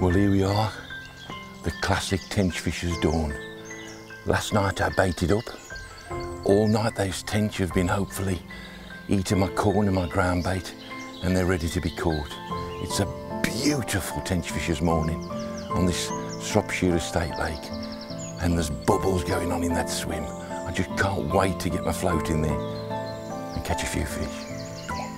Well, here we are, the classic tench fisher's dawn. Last night I baited up. All night those tench have been hopefully eating my corn and my ground bait, and they're ready to be caught. It's a beautiful tench fisher's morning on this Shropshire estate lake, and there's bubbles going on in that swim. I just can't wait to get my float in there and catch a few fish. Come on.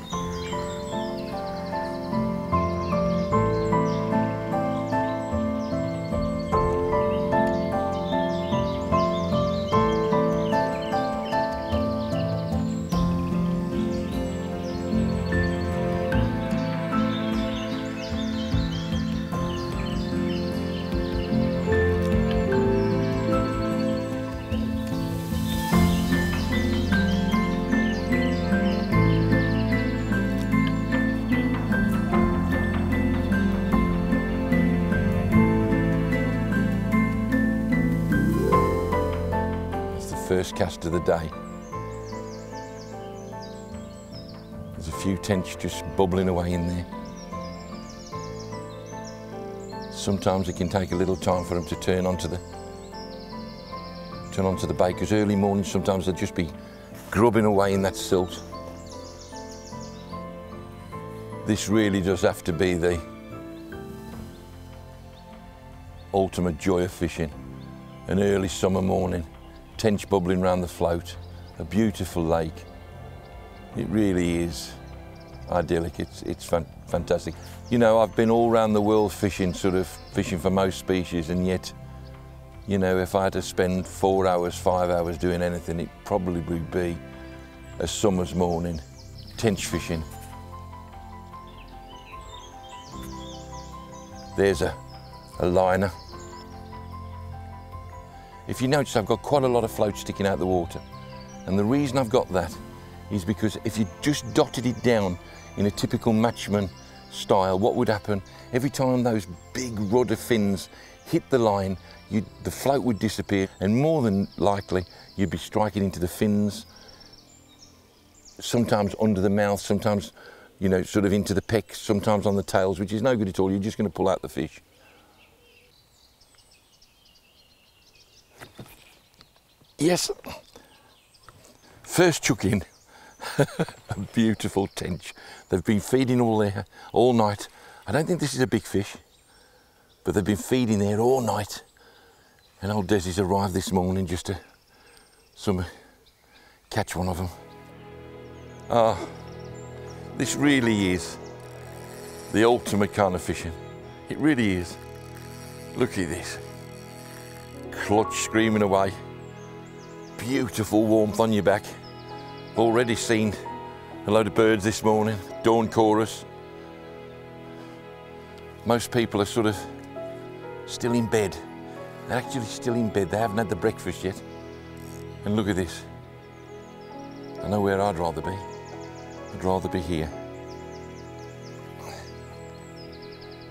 First cast of the day. There's a few tench just bubbling away in there. Sometimes it can take a little time for them to turn onto the bait, because early morning sometimes they'll just be grubbing away in that silt. This really does have to be the ultimate joy of fishing. An early summer morning, tench bubbling around the float, a beautiful lake. It really is idyllic. It's fantastic. You know, I've been all around the world fishing for most species, and yet, you know, if I had to spend 4 hours, 5 hours doing anything, it probably would be a summer's morning, tench fishing. There's a liner. If you notice, I've got quite a lot of float sticking out the water. And the reason I've got that is because if you just dotted it down in a typical matchman style, what would happen? Every time those big rudder fins hit the line, the float would disappear, and more than likely, you'd be striking into the fins, sometimes under the mouth, sometimes, you know, sort of into the pecs, sometimes on the tails, which is no good at all. You're just going to pull out the fish. Yes, first chuck in, a beautiful tench. They've been feeding all night. I don't think this is a big fish, but they've been feeding there all night. And old Desi's arrived this morning just to catch one of them. Ah, this really is the ultimate kind of fishing. It really is. Look at this. Clutch screaming away. Beautiful warmth on your back. Already seen a load of birds this morning, dawn chorus. Most people are sort of still in bed. They're actually still in bed. They haven't had the breakfast yet. And look at this. I know where I'd rather be. I'd rather be here.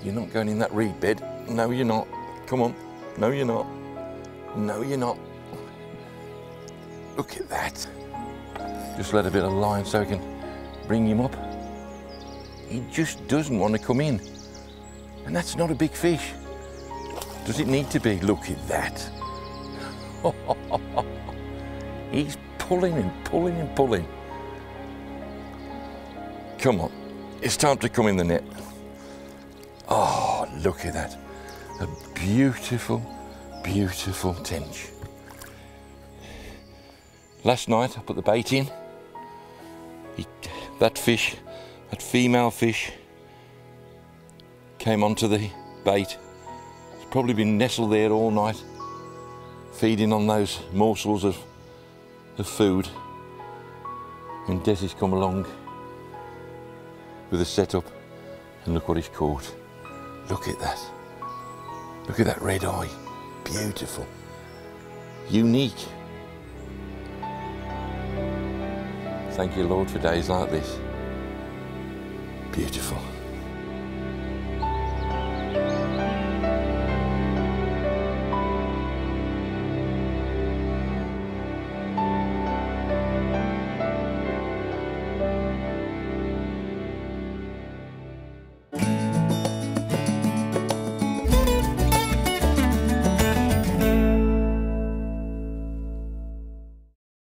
You're not going in that reed bed. No, you're not. Come on. No, you're not. No, you're not. Look at that. Just let a bit of line so I can bring him up. He just doesn't want to come in. And that's not a big fish. Does it need to be? Look at that. He's pulling and pulling and pulling. Come on. It's time to come in the net. Oh, look at that. A beautiful, beautiful tench. Last night I put the bait in. That female fish, came onto the bait. It's probably been nestled there all night, feeding on those morsels of food. And Desi's come along with a setup, and look what he's caught. Look at that. Look at that red eye. Beautiful. Unique. Thank you, Lord, for days like this. Beautiful.